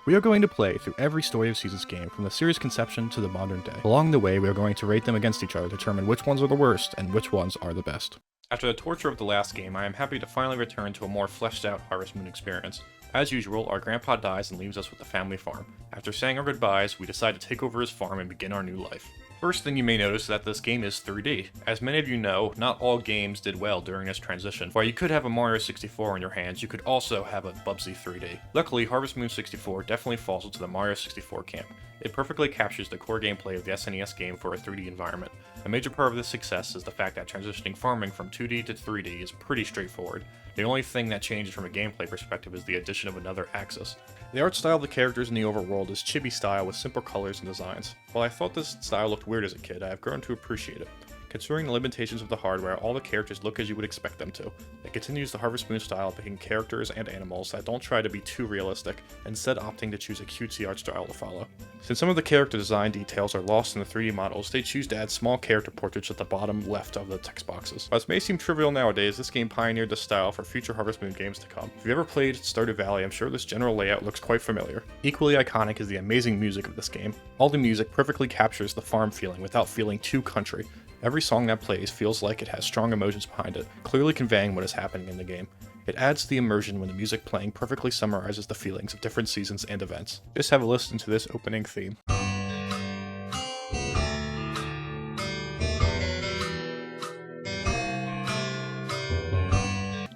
We are going to play through every Story of Seasons game from the series' conception to the modern day. Along the way, we are going to rate them against each other to determine which ones are the worst and which ones are the best. After the torture of the last game, I am happy to finally return to a more fleshed out Harvest Moon experience. As usual, our grandpa dies and leaves us with the family farm. After saying our goodbyes, we decide to take over his farm and begin our new life. First thing you may notice is that this game is 3D. As many of you know, not all games did well during this transition. While you could have a Mario 64 in your hands, you could also have a Bubsy 3D. Luckily, Harvest Moon 64 definitely falls into the Mario 64 camp. It perfectly captures the core gameplay of the SNES game for a 3D environment. A major part of this success is the fact that transitioning farming from 2D to 3D is pretty straightforward. The only thing that changes from a gameplay perspective is the addition of another axis. The art style of the characters in the overworld is chibi style with simple colors and designs. While I thought this style looked weird as a kid, I have grown to appreciate it. Considering the limitations of the hardware, all the characters look as you would expect them to. It continues the Harvest Moon style of picking characters and animals that don't try to be too realistic, instead opting to choose a cutesy art style to follow. Since some of the character design details are lost in the 3D models, they choose to add small character portraits at the bottom left of the text boxes. While this may seem trivial nowadays, this game pioneered the style for future Harvest Moon games to come. If you've ever played Stardew Valley, I'm sure this general layout looks quite familiar. Equally iconic is the amazing music of this game. All the music perfectly captures the farm feeling without feeling too country. Every song that plays feels like it has strong emotions behind it, clearly conveying what is happening in the game. It adds to the immersion when the music playing perfectly summarizes the feelings of different seasons and events. Just have a listen to this opening theme.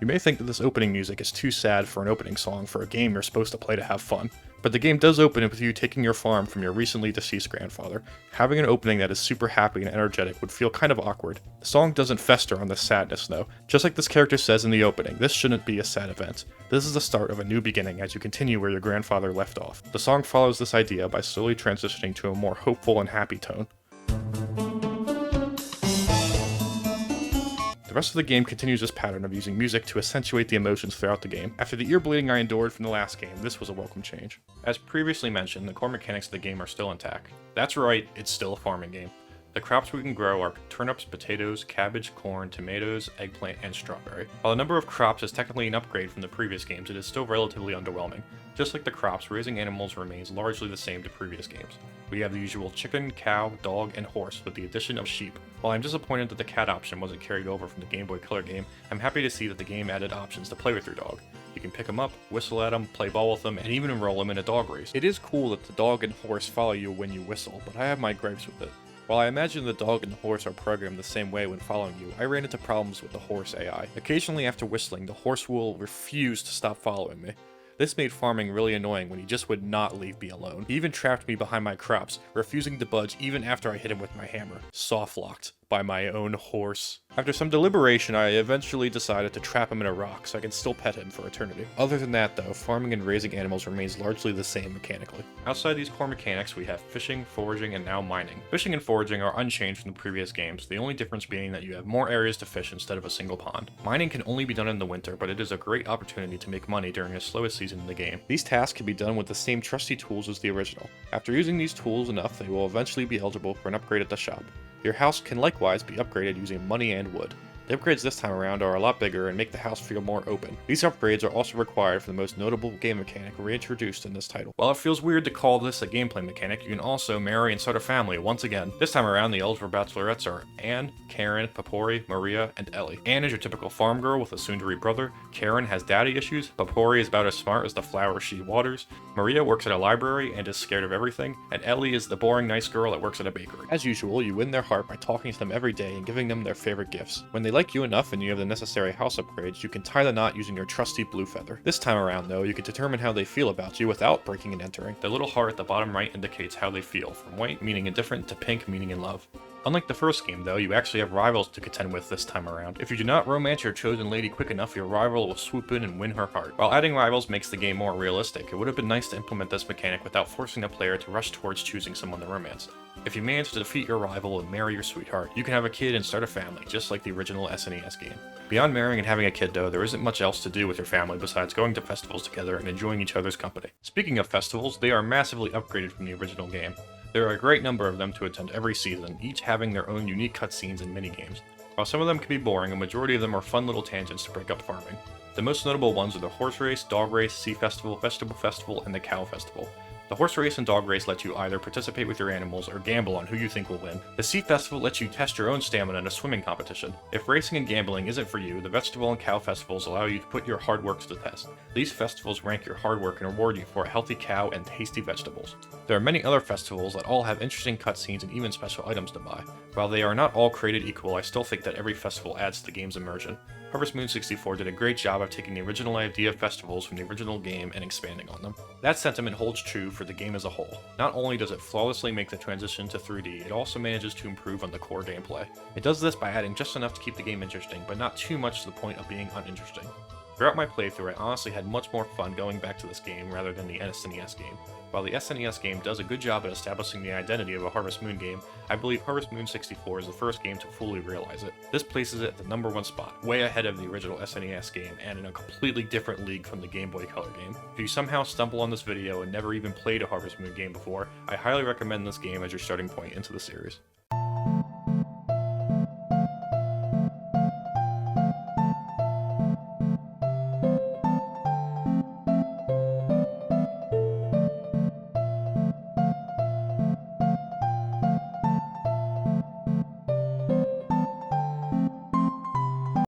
You may think that this opening music is too sad for an opening song for a game you're supposed to play to have fun, but the game does open with you taking your farm from your recently deceased grandfather. Having an opening that is super happy and energetic would feel kind of awkward. The song doesn't fester on this sadness though. Just like this character says in the opening, this shouldn't be a sad event. This is the start of a new beginning as you continue where your grandfather left off. The song follows this idea by slowly transitioning to a more hopeful and happy tone. The rest of the game continues this pattern of using music to accentuate the emotions throughout the game. After the ear bleeding I endured from the last game, this was a welcome change. As previously mentioned, the core mechanics of the game are still intact. That's right, it's still a farming game. The crops we can grow are turnips, potatoes, cabbage, corn, tomatoes, eggplant, and strawberry. While the number of crops is technically an upgrade from the previous games, it is still relatively underwhelming. Just like the crops, raising animals remains largely the same to previous games. We have the usual chicken, cow, dog, and horse with the addition of sheep. While I'm disappointed that the cat option wasn't carried over from the Game Boy Color game, I'm happy to see that the game added options to play with your dog. You can pick them up, whistle at them, play ball with them, and even enroll them in a dog race. It is cool that the dog and horse follow you when you whistle, but I have my gripes with it. While I imagine the dog and the horse are programmed the same way when following you, I ran into problems with the horse AI. Occasionally after whistling, the horse will refuse to stop following me. This made farming really annoying when he just would not leave me alone. He even trapped me behind my crops, refusing to budge even after I hit him with my hammer. Soft-locked by my own horse. After some deliberation, I eventually decided to trap him in a rock so I can still pet him for eternity. Other than that though, farming and raising animals remains largely the same mechanically. Outside these core mechanics, we have fishing, foraging, and now mining. Fishing and foraging are unchanged from the previous games, the only difference being that you have more areas to fish instead of a single pond. Mining can only be done in the winter, but it is a great opportunity to make money during the slowest season in the game. These tasks can be done with the same trusty tools as the original. After using these tools enough, they will eventually be eligible for an upgrade at the shop. Your house can likewise be upgraded using money and wood. The upgrades this time around are a lot bigger and make the house feel more open. These upgrades are also required for the most notable game mechanic reintroduced in this title. While it feels weird to call this a gameplay mechanic, you can also marry and start a family once again. This time around, the eligible bachelorettes are Anne, Karen, Papori, Maria, and Ellie. Anne is your typical farm girl with a soon-to-be brother. Karen has daddy issues. Papori is about as smart as the flowers she waters. Maria works at a library and is scared of everything. And Ellie is the boring nice girl that works at a bakery. As usual, you win their heart by talking to them every day and giving them their favorite gifts. When they like you enough and you have the necessary house upgrades, you can tie the knot using your trusty blue feather. This time around though, you can determine how they feel about you without breaking and entering. The little heart at the bottom right indicates how they feel, from white meaning indifferent to pink meaning in love. Unlike the first game though, you actually have rivals to contend with this time around. If you do not romance your chosen lady quick enough, your rival will swoop in and win her heart. While adding rivals makes the game more realistic, it would have been nice to implement this mechanic without forcing the player to rush towards choosing someone to romance. If you manage to defeat your rival and marry your sweetheart, you can have a kid and start a family, just like the original SNES game. Beyond marrying and having a kid though, there isn't much else to do with your family besides going to festivals together and enjoying each other's company. Speaking of festivals, they are massively upgraded from the original game. There are a great number of them to attend every season, each having their own unique cutscenes and minigames. While some of them can be boring, a majority of them are fun little tangents to break up farming. The most notable ones are the Horse Race, Dog Race, Sea Festival, Vegetable Festival, and the Cow Festival. The Horse Race and Dog Race let you either participate with your animals or gamble on who you think will win. The Sea Festival lets you test your own stamina in a swimming competition. If racing and gambling isn't for you, the Vegetable and Cow Festivals allow you to put your hard work to the test. These festivals rank your hard work and reward you for a healthy cow and tasty vegetables. There are many other festivals that all have interesting cutscenes and even special items to buy. While they are not all created equal, I still think that every festival adds to the game's immersion. Harvest Moon 64 did a great job of taking the original idea of festivals from the original game and expanding on them. That sentiment holds true for the game as a whole. Not only does it flawlessly make the transition to 3D, it also manages to improve on the core gameplay. It does this by adding just enough to keep the game interesting, but not too much to the point of being uninteresting. Throughout my playthrough, I honestly had much more fun going back to this game rather than the SNES game. While the SNES game does a good job at establishing the identity of a Harvest Moon game, I believe Harvest Moon 64 is the first game to fully realize it. This places it at the #1 spot, way ahead of the original SNES game, and in a completely different league from the Game Boy Color game. If you somehow stumble on this video and never even played a Harvest Moon game before, I highly recommend this game as your starting point into the series.